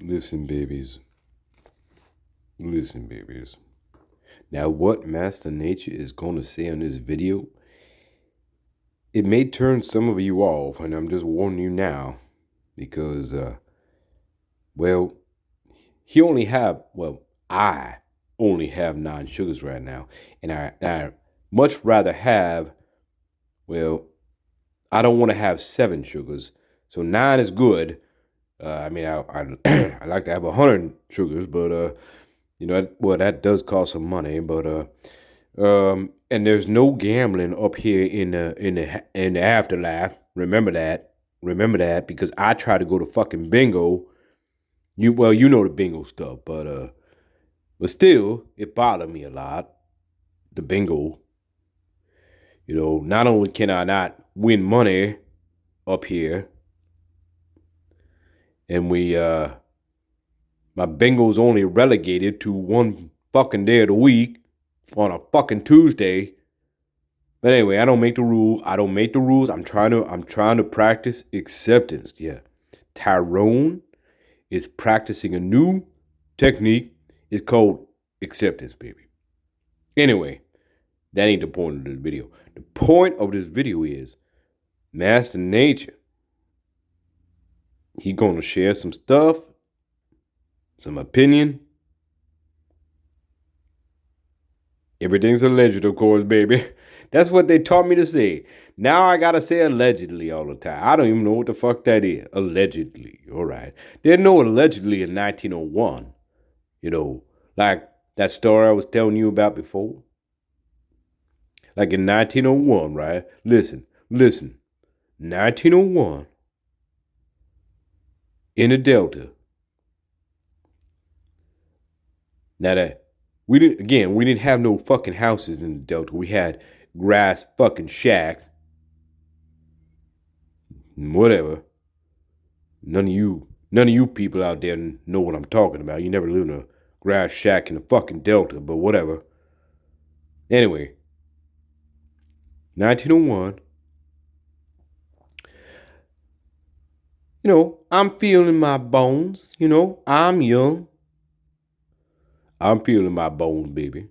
Listen, babies. Listen, babies. Now, what Master Nature is going to say on this video, it may turn some of you off, and I'm just warning you now, because, well, I only have 9 sugars right now, and I much rather have, I don't want to have 7 sugars, so 9 is good. I I like to have 100 sugars, but that does cost some money. But and there's no gambling up here in the afterlife. Remember that, because I try to go to fucking bingo. You know the bingo stuff, but still, it bothered me a lot. The bingo. Not only can I not win money up here, and my bingo's only relegated to one fucking day of the week on a fucking Tuesday. But anyway, I don't make the rules. I'm trying to practice acceptance. Yeah. Tyrone is practicing a new technique. It's called acceptance, baby. Anyway, that ain't the point of this video. The point of this video is Master Nature. He gonna share some stuff, some opinion. Everything's alleged, of course, baby. That's what they taught me to say. Now I gotta say allegedly all the time. I don't even know what the fuck that is. Allegedly. All right. There's no allegedly in 1901. Like that story I was telling you about before. Like in 1901, right? Listen. 1901 in the Delta. Now that we didn't have no fucking houses in the Delta. We had grass fucking shacks. Whatever. None of you people out there know what I'm talking about. You never lived in a grass shack in the fucking Delta, but whatever. Anyway, 1901. I'm feeling my bones. I'm young. I'm feeling my bones, baby.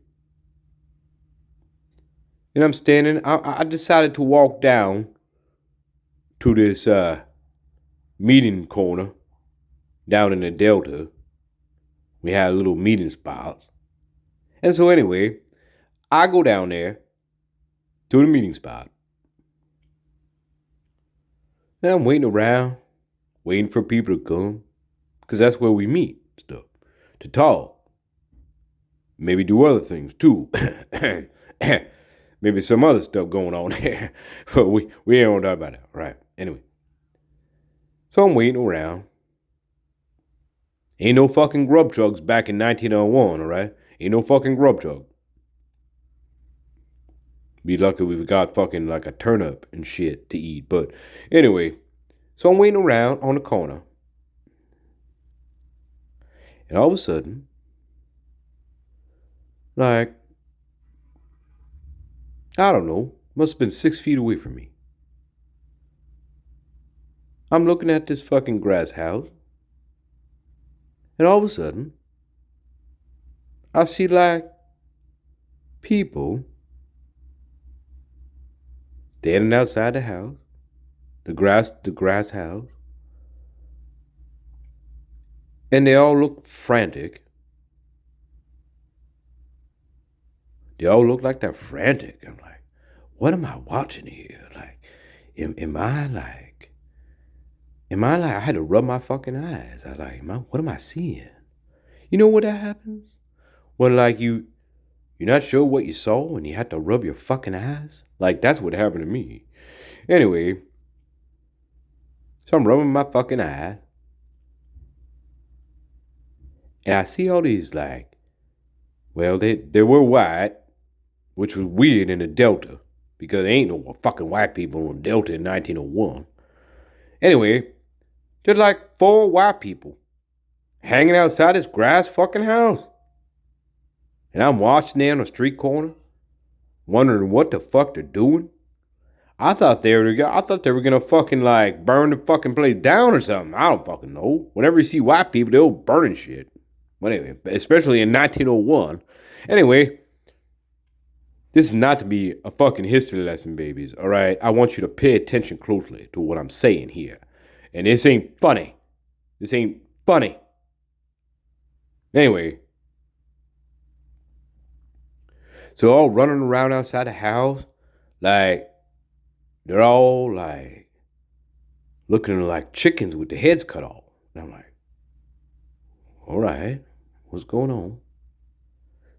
And I'm standing. I decided to walk down to this meeting corner down in the Delta. We had a little meeting spot. And so anyway, I go down there to the meeting spot. And I'm waiting around, waiting for people to come, because that's where we meet, stuff, to talk. Maybe do other things too. Maybe some other stuff going on there. But we don't talk about that, right? Anyway. So I'm waiting around. Ain't no fucking grub trucks back in 1901, all right? Ain't no fucking grub truck. Be lucky we got fucking like a turnip and shit to eat. But anyway, so I'm waiting around on the corner. And all of a sudden, like, I don't know, must have been 6 feet away from me. I'm looking at this fucking grass house. And all of a sudden, I see like people standing outside the house, the grass house. And they all look frantic. They all look like they're frantic. I'm like, what am I watching here? Like, am I like, I had to rub my fucking eyes. I like, what am I seeing? You know what that happens? When like you're not sure what you saw and you had to rub your fucking eyes? Like, that's what happened to me. Anyway, so I'm rubbing my fucking eye. And I see all these like, they were white, which was weird in the Delta, because there ain't no fucking white people in the Delta in 1901. Anyway, there's like 4 white people hanging outside this grass fucking house. And I'm watching there on the street corner, wondering what the fuck they're doing. I thought they were gonna fucking like burn the fucking place down or something. I don't fucking know. Whenever you see white people, they'll burning shit. But anyway, especially in 1901. Anyway, this is not to be a fucking history lesson, babies. All right, I want you to pay attention closely to what I'm saying here, and this ain't funny. This ain't funny. Anyway, so all running around outside the house, like they're all like looking like chickens with their heads cut off. And I'm like, all right, what's going on?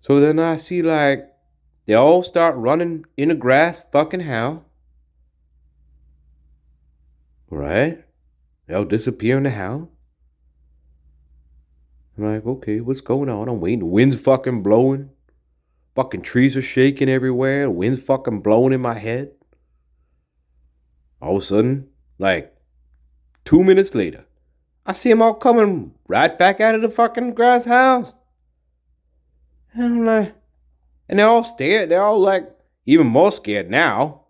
So then I see like they all start running in the grass fucking house. All right, they all disappear in the house. I'm like, okay, what's going on? I'm waiting. The wind's fucking blowing. Fucking trees are shaking everywhere. The wind's fucking blowing in my head. All of a sudden, like 2 minutes later, I see them all coming right back out of the fucking grass house. And I'm like, and they're all scared. They're all like even more scared now.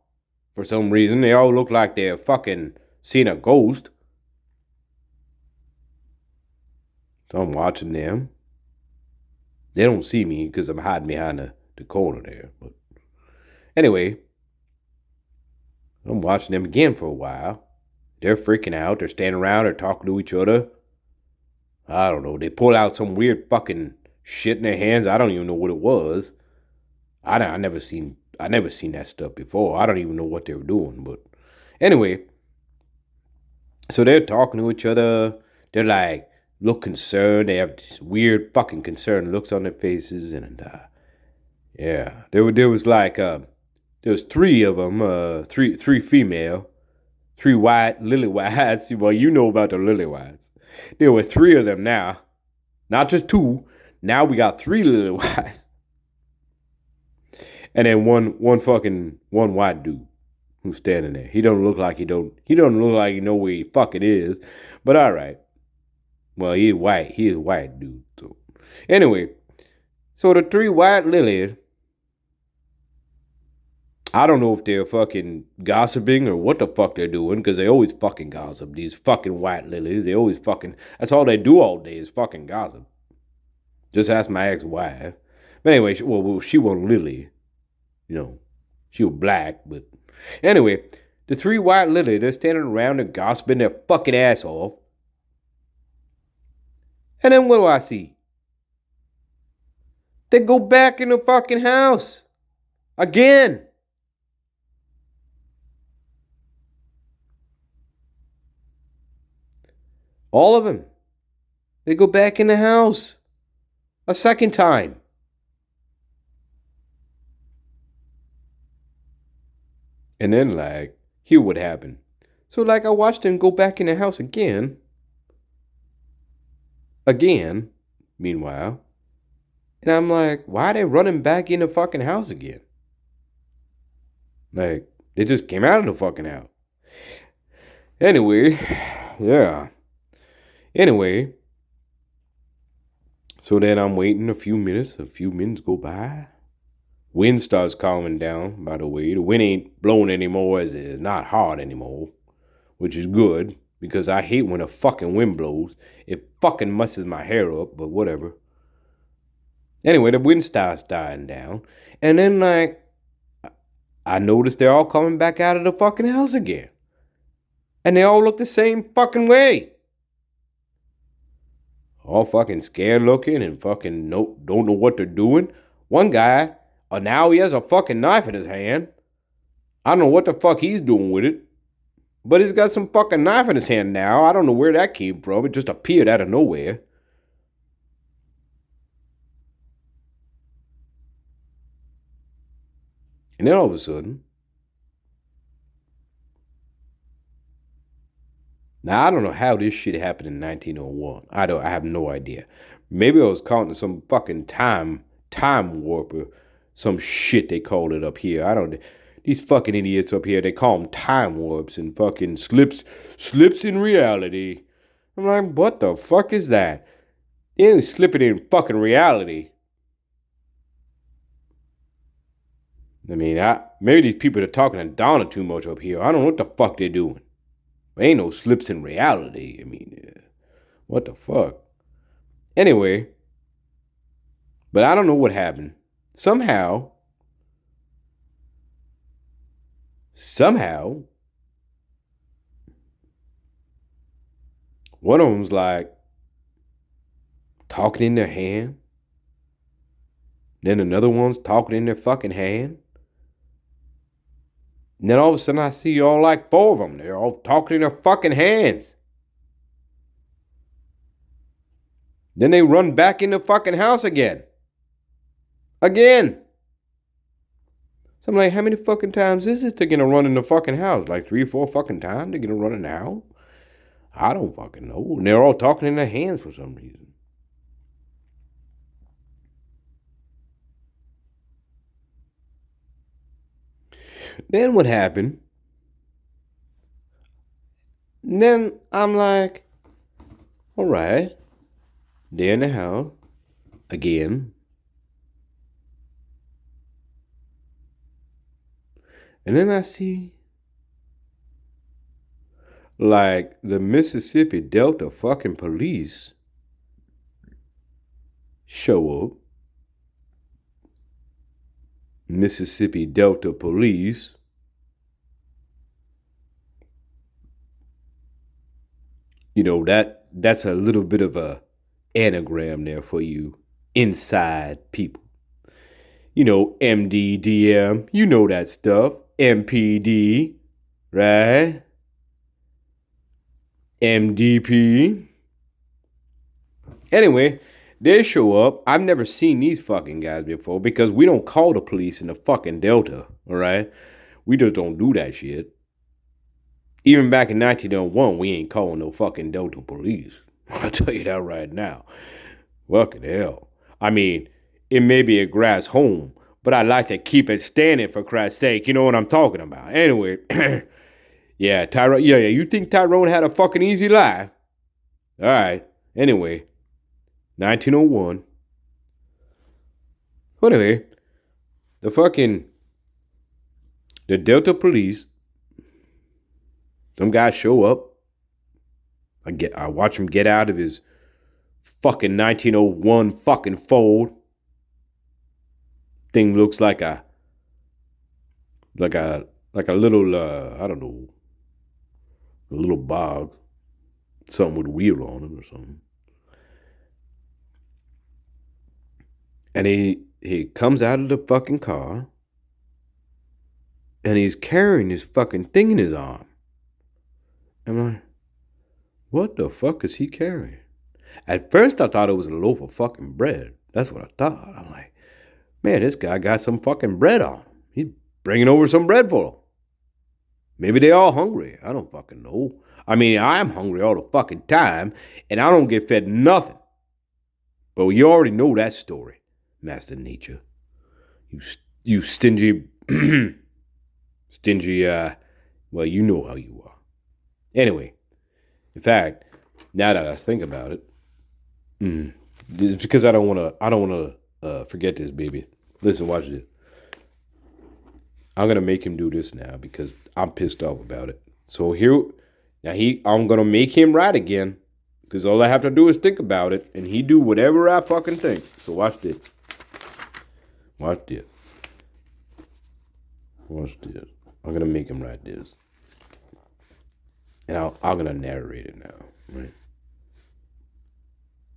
For some reason, they all look like they're fucking seeing a ghost. So I'm watching them. They don't see me because I'm hiding behind the corner there. But anyway, I'm watching them again for a while. They're freaking out. They're standing around. They're talking to each other. I don't know. They pull out some weird fucking shit in their hands. I don't even know what it was. I never seen that stuff before. I don't even know what they were doing. But anyway, so they're talking to each other. They're like, look concerned. They have this weird fucking concerned looks on their faces. And yeah, there was like there was three of them, three female, three white lily whites. Well, you know about the lily whites. There were three of them now, not just two. Now we got three lily whites, and then one white dude who's standing there. He don't look like he know where he fucking is, but all right. Well, he is white. He is white, dude. So anyway, so the three white lilies, I don't know if they're fucking gossiping or what the fuck they're doing, because they always fucking gossip. These fucking white lilies, they always fucking, that's all they do all day is fucking gossip. Just ask my ex-wife. But anyway, well, she wasn't Lily. You know, she was black, but anyway, the three white lilies, they're standing around and gossiping their fucking ass off. And then what do I see? They go back in the fucking house. Again. All of them. They go back in the house. A second time. And then, like, hear what happened. So, like, I watched them go back in the house again. Meanwhile. And I'm like, why are they running back in the fucking house again? Like, they just came out of the fucking house. Anyway, yeah. Anyway, so then I'm waiting a few minutes go by. Wind starts calming down, by the way. The wind ain't blowing anymore, as it's not hard anymore, which is good, because I hate when a fucking wind blows. It fucking messes my hair up, but whatever. Anyway, the wind starts dying down, and then, like, I noticed they're all coming back out of the fucking house again. And they all look the same fucking way. All fucking scared looking and fucking don't know what they're doing. One guy, now he has a fucking knife in his hand. I don't know what the fuck he's doing with it. But he's got some fucking knife in his hand now. I don't know where that came from. It just appeared out of nowhere. And then all of a sudden, now I don't know how this shit happened in 1901. I have no idea. Maybe I was caught in some fucking time warp or some shit they called it up here. I don't. These fucking idiots up here, they call them time warps and fucking slips in reality. I'm like, what the fuck is that? They ain't slipping in fucking reality. I mean, maybe these people are talking to Donna too much up here. I don't know what the fuck they're doing. There ain't no slips in reality. I mean, what the fuck? Anyway, but I don't know what happened. Somehow, one of them's like talking in their hand. Then another one's talking in their fucking hand. And then all of a sudden I see all like four of them. They're all talking in their fucking hands. Then they run back in the fucking house again. Again. So I'm like, how many fucking times is this they're gonna run in the fucking house? Like 3 or 4 fucking times they're gonna run in the house? I don't fucking know. And they're all talking in their hands for some reason. Then what happened? And then I'm like, all right, they're in the house again. And then I see like the Mississippi Delta fucking police show up. Mississippi Delta police. You know, that's a little bit of a anagram there for you inside people. You know, MDDM, you know that stuff. MPD, right? MDP. Anyway, they show up. I've never seen these fucking guys before because we don't call the police in the fucking Delta, all right? We just don't do that shit. Even back in 1901, we ain't calling no fucking Delta police. I'll tell you that right now. Fucking hell. I mean, it may be a grass home, but I like to keep it standing for Christ's sake. You know what I'm talking about. Anyway, yeah, Tyrone. Yeah. You think Tyrone had a fucking easy life? All right. Anyway, 1901. Anyway, the Delta police, some guys show up. I watch him get out of his fucking 1901 fucking Ford. Thing looks like a little I don't know, a little bog, something with a wheel on it or something. And he comes out of the fucking car and he's carrying this fucking thing in his arm. I'm like, what the fuck is he carrying? At first I thought it was a loaf of fucking bread. That's what I thought. I'm like, man, this guy got some fucking bread on him. He's bringing over some bread for them. Maybe they all hungry. I don't fucking know. I mean, I'm hungry all the fucking time, and I don't get fed nothing. But you already know that story, Master Nature. You stingy, well, you know how you are. Anyway, in fact, now that I think about it, it's because I don't want to forget this, baby. Listen, watch this. I'm gonna make him do this now because I'm pissed off about it. So I'm gonna make him right again because all I have to do is think about it, and he do whatever I fucking think. So watch this. Watch this. Watch this. I'm gonna make him write this, and I'm gonna narrate it now. Right?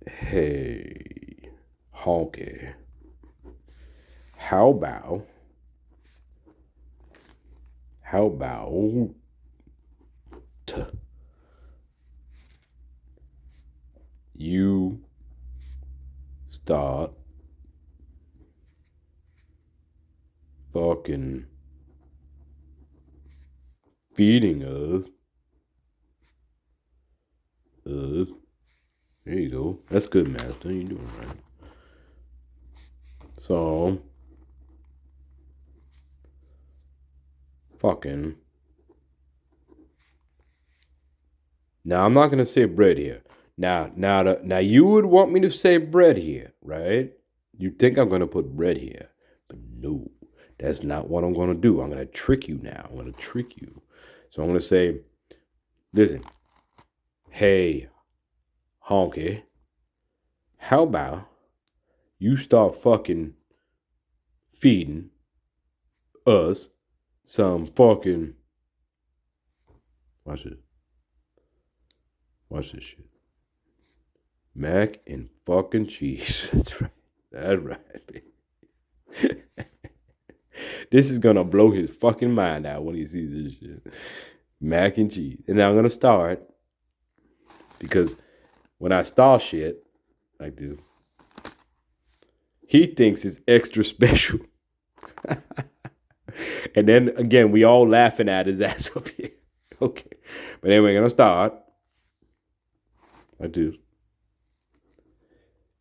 Hey, honky. How about you start fucking feeding us. There you go. That's good, Master. You're doing right. So fucking. Now I'm not gonna say bread here. Now you would want me to say bread here, right? You think I'm gonna put bread here, but no. That's not what I'm going to do. I'm going to trick you now. I'm going to trick you. So I'm going to say, listen, hey, honky, how about you start fucking feeding us some fucking, watch it. Watch this shit. Mac and fucking cheese. That's right. That's right, baby. This is gonna blow his fucking mind out when he sees this shit. Mac and cheese. And now I'm gonna start because when I start shit like this, he thinks it's extra special. And then again, we all laughing at his ass up here. Okay. But anyway, I'm gonna start like this.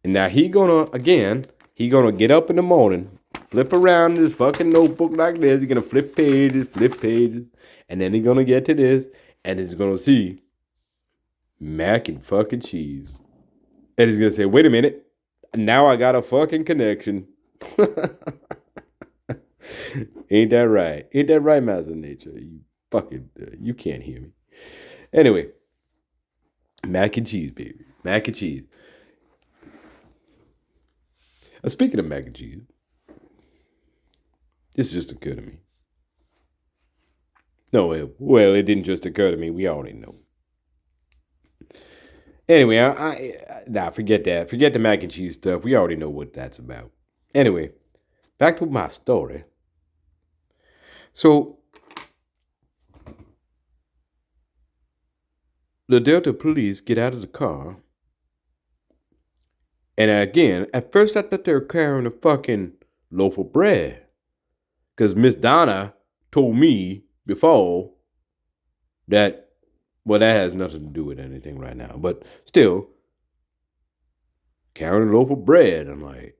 And now he gonna get up in the morning, flip around his fucking notebook like this. He's gonna flip pages, and then he's gonna get to this, and he's gonna see mac and fucking cheese. And he's gonna say, wait a minute, now I got a fucking connection. Ain't that right? Ain't that right, Master Nature? You fucking, you can't hear me. Anyway, mac and cheese, baby. Mac and cheese. Speaking of mac and cheese, this just occurred to me. No, it didn't just occur to me. We already know. Anyway, forget that. Forget the mac and cheese stuff. We already know what that's about. Anyway, back to my story. So, the Delta police get out of the car. And again, at first I thought they were carrying a fucking loaf of bread. Because Miss Donna told me before that, well, that has nothing to do with anything right now. But still, carrying a loaf of bread. I'm like,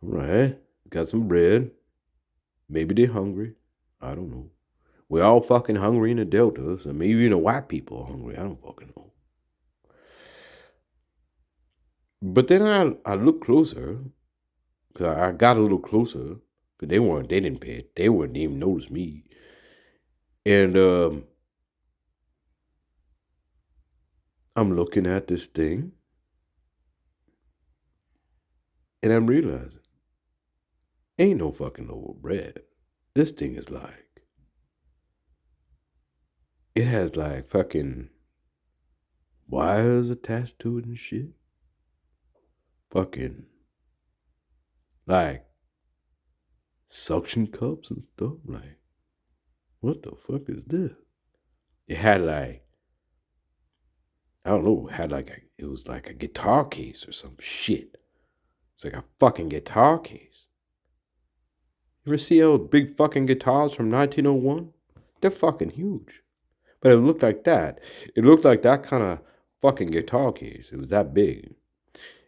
all right, got some bread. Maybe they're hungry. I don't know. We're all fucking hungry in the Delta. So maybe even the white people are hungry. I don't fucking know. But then I looked closer, because I got a little closer, because they didn't pay it. They wouldn't even notice me. And I'm looking at this thing, and I'm realizing, ain't no fucking loaf of bread. This thing is like, it has like fucking wires attached to it and shit. Fucking like suction cups and stuff. Like, what the fuck is this? It had like, I don't know, it was like a guitar case or some shit. It's like a fucking guitar case. You ever see those big fucking guitars from 1901? They're fucking huge. But it looked like that. It looked like that kind of fucking guitar case. It was that big.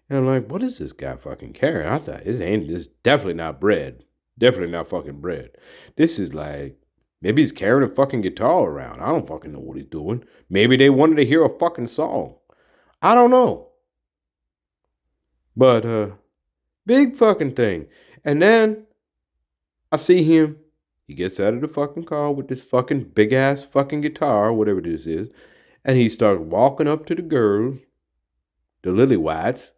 And I'm like, what is this guy fucking carrying? I thought, this definitely not bread. Definitely not fucking bread. This is like, maybe he's carrying a fucking guitar around. I don't fucking know what he's doing. Maybe they wanted to hear a fucking song. I don't know. But, big fucking thing. And then I see him. He gets out of the fucking car with this fucking big ass fucking guitar, whatever this is. And he starts walking up to the girls, the lily whites.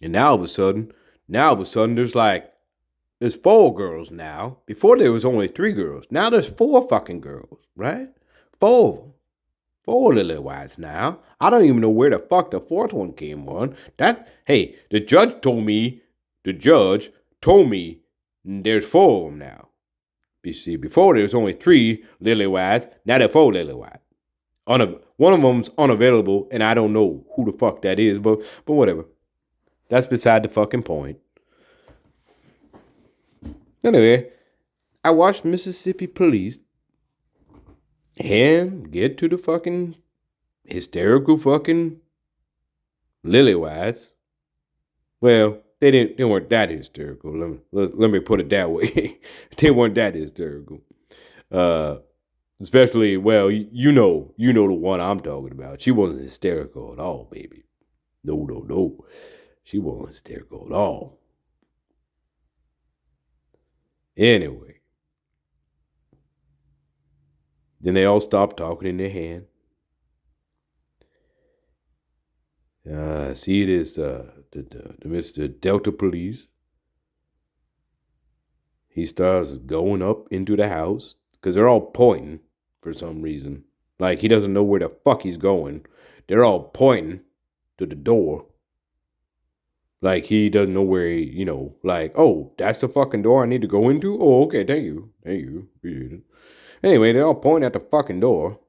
And now all of a sudden, there's 4 girls now. Before there was only 3 girls. Now there's 4 fucking girls, right? 4 of them. 4 lily whites now. I don't even know where the fuck the 4th one came on. Hey, the judge told me there's 4 of them now. You see, before there was only 3 lily whites. Now there's 4 lily whites. One of them's unavailable, and I don't know who the fuck that is, but whatever. That's beside the fucking point. Anyway, I watched Mississippi police him get to the fucking hysterical fucking lily whites. Well, they weren't that hysterical. Let me put it that way. They weren't that hysterical. Especially, well, you know the one I'm talking about. She wasn't hysterical at all, baby. No. She wasn't hysterical at all. Anyway, then they all stopped talking in their hand. See, it is the Mr. Delta Police. He starts going up into the house because they're all pointing for some reason. Like he doesn't know where the fuck he's going. They're all pointing to the door. Like he doesn't know where he, like, oh, that's the fucking door I need to go into? Oh, okay, thank you. Thank you. Appreciate it. Anyway, they're all pointing at the fucking door.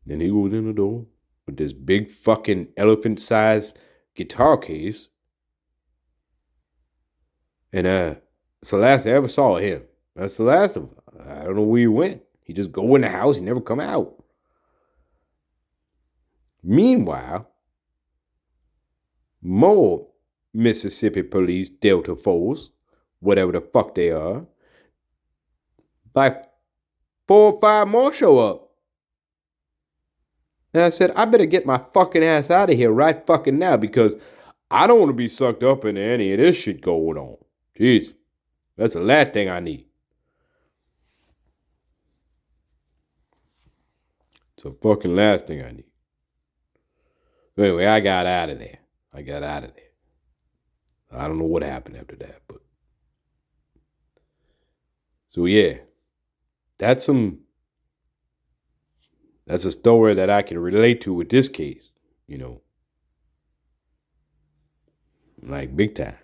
Then he goes in the door with this big fucking elephant-sized guitar case. And it's the last I ever saw of him. That's the last of him. I don't know where he went. He just go in the house. He never come out. Meanwhile, more Mississippi police, Delta Force, whatever the fuck they are, like 4 or 5 more show up. And I said, I better get my fucking ass out of here right fucking now because I don't want to be sucked up into any of this shit going on. Jeez, that's the last thing I need. It's the fucking last thing I need. So anyway, I got out of there. I don't know what happened after that, but so yeah, that's a story that I can relate to with this case, like big time.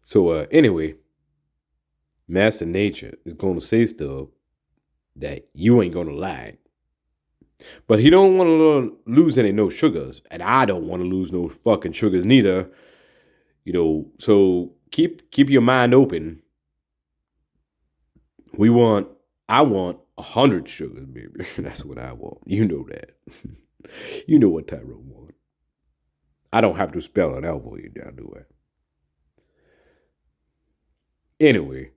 So anyway, Master Nature is gonna say stuff that you ain't gonna like. But he don't want to lose any no sugars, and I don't want to lose no fucking sugars neither. So keep your mind open. I want 100 sugars, baby. That's what I want. You know that. You know what Tyrone wants. I don't have to spell it out for you now, do I? Anyway,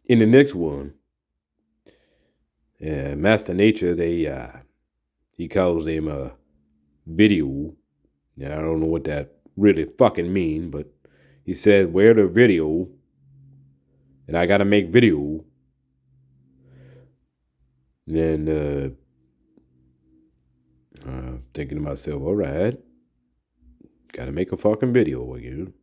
in the next one, Master Nature, he calls him a video. And I don't know what that really fucking mean, but he said, where the video? And I gotta make video. And then thinking to myself, all right, gotta make a fucking video again.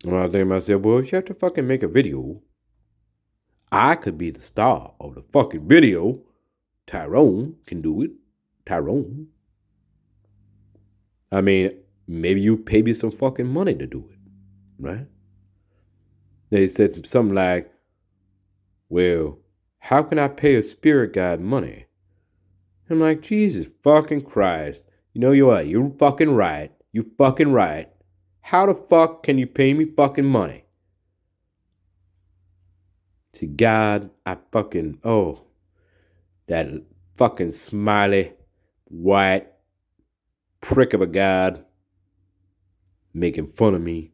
And I was thinking to myself, well, if you have to fucking make a video, I could be the star of the fucking video. Tyrone can do it. Tyrone. I mean, maybe you pay me some fucking money to do it, right? They said something like, well, how can I pay a spirit guide money? I'm like, Jesus fucking Christ. You know you are. You're fucking right. You fucking right. How the fuck can you pay me fucking money? To God, I fucking, that fucking smiley, white prick of a God making fun of me.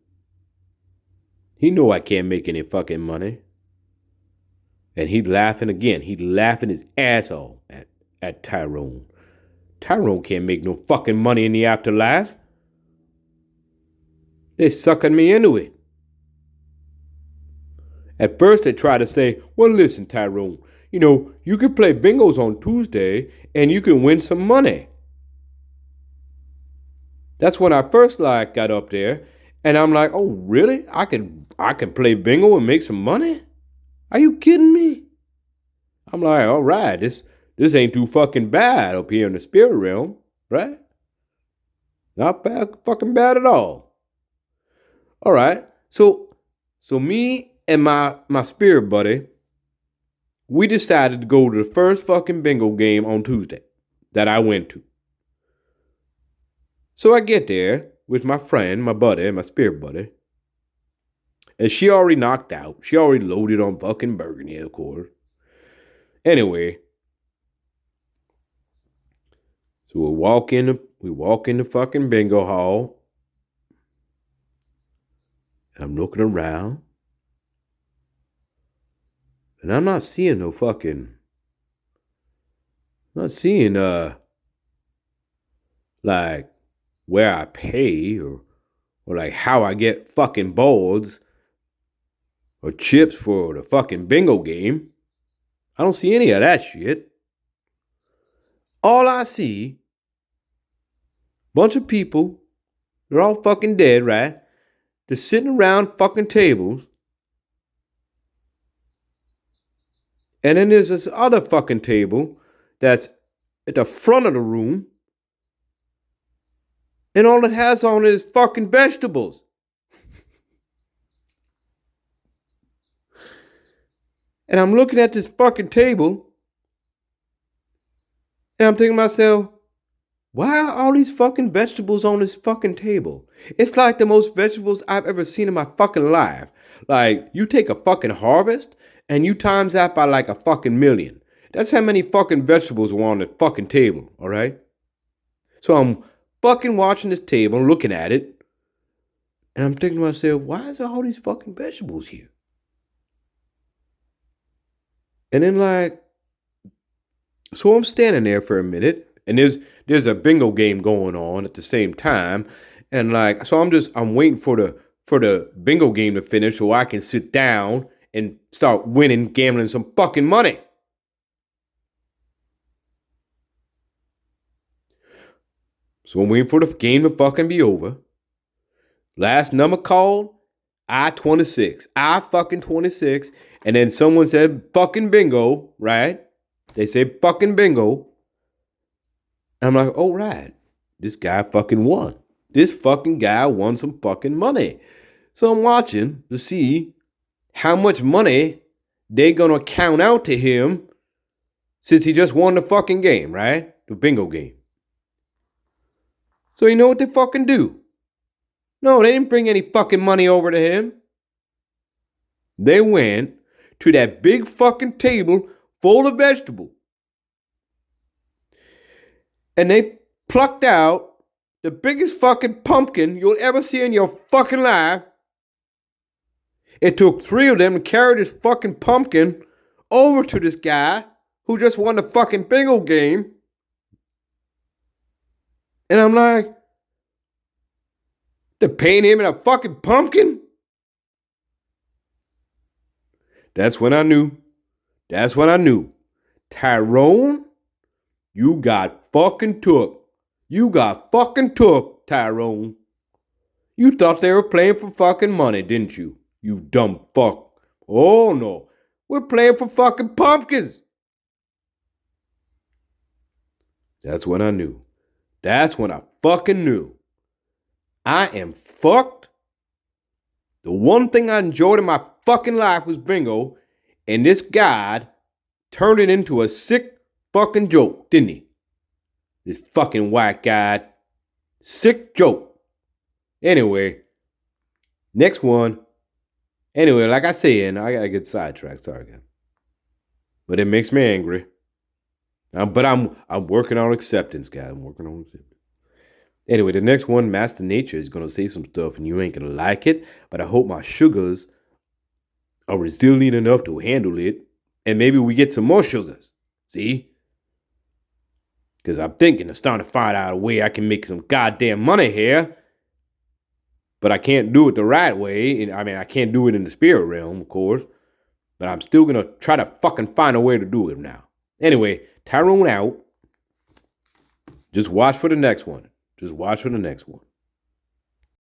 He know I can't make any fucking money. And he laughing again. He laughing his ass off at Tyrone. Tyrone can't make no fucking money in the afterlife. They sucking me into it. At first they try to say, well, listen, Tyrone, you can play bingos on Tuesday and you can win some money. That's when I first got up there and I'm like, oh, really? I can play bingo and make some money? Are you kidding me? I'm like, all right, this ain't too fucking bad up here in the spirit realm, right? Not bad, fucking bad at all. All right, so me and my spirit buddy, we decided to go to the first fucking bingo game on Tuesday that I went to. So I get there with my friend, my buddy, my spirit buddy, and she already knocked out. She already loaded on fucking Burgundy, of course. Anyway, so we walk in the fucking bingo hall. And I'm looking around. And I'm not seeing no fucking, not seeing like where I pay or like how I get fucking boards or chips for the fucking bingo game. I don't see any of that shit. All I see, bunch of people, they're all fucking dead, right? They're sitting around fucking tables. And then there's this other fucking table that's at the front of the room. And all it has on is fucking vegetables. And I'm looking at this fucking table. And I'm thinking to myself, why are all these fucking vegetables on this fucking table? It's like the most vegetables I've ever seen in my fucking life. Like, you take a fucking harvest and you times that by like a fucking million. That's how many fucking vegetables were on the fucking table, all right? So I'm fucking watching this table and looking at it. And I'm thinking to myself, why is there all these fucking vegetables here? And then like, so I'm standing there for a minute. And there's a bingo game going on at the same time, and like so I'm waiting for the bingo game to finish so I can sit down and start winning, gambling some fucking money. So I'm waiting for the game to fucking be over. Last number called, I-26. I-26. And then someone said fucking bingo, right? They said fucking bingo. I'm like, oh, right. This guy fucking won. This fucking guy won some fucking money. So I'm watching to see how much money they gonna count out to him since he just won the fucking game, right? The bingo game. So you know what they fucking do? No, they didn't bring any fucking money over to him. They went to that big fucking table full of vegetables. And they plucked out the biggest fucking pumpkin you'll ever see in your fucking life. It took 3 of them to carry this fucking pumpkin over to this guy who just won the fucking bingo game. And I'm like, they're paying him in a fucking pumpkin? That's when I knew. Tyrone, you got fucking took. Tyrone. You thought they were playing for fucking money, didn't you? You dumb fuck. Oh no. We're playing for fucking pumpkins. That's when I knew. That's when I fucking knew. I am fucked. The one thing I enjoyed in my fucking life was bingo, and this guy turned it into a sick fucking joke, didn't he? This fucking white guy. Sick joke. Anyway, next one. Anyway, like I said, I gotta get sidetracked. Sorry, guys. But it makes me angry. But I'm working on acceptance, guys. I'm working on acceptance. Anyway, the next one, Master Nature, is gonna say some stuff, and you ain't gonna like it. But I hope my sugars are resilient enough to handle it, and maybe we get some more sugars. See? Because I'm thinking of starting to find out a way I can make some goddamn money here. But I can't do it the right way. I mean, I can't do it in the spirit realm, of course. But I'm still going to try to fucking find a way to do it now. Anyway, Tyrone out. Just watch for the next one.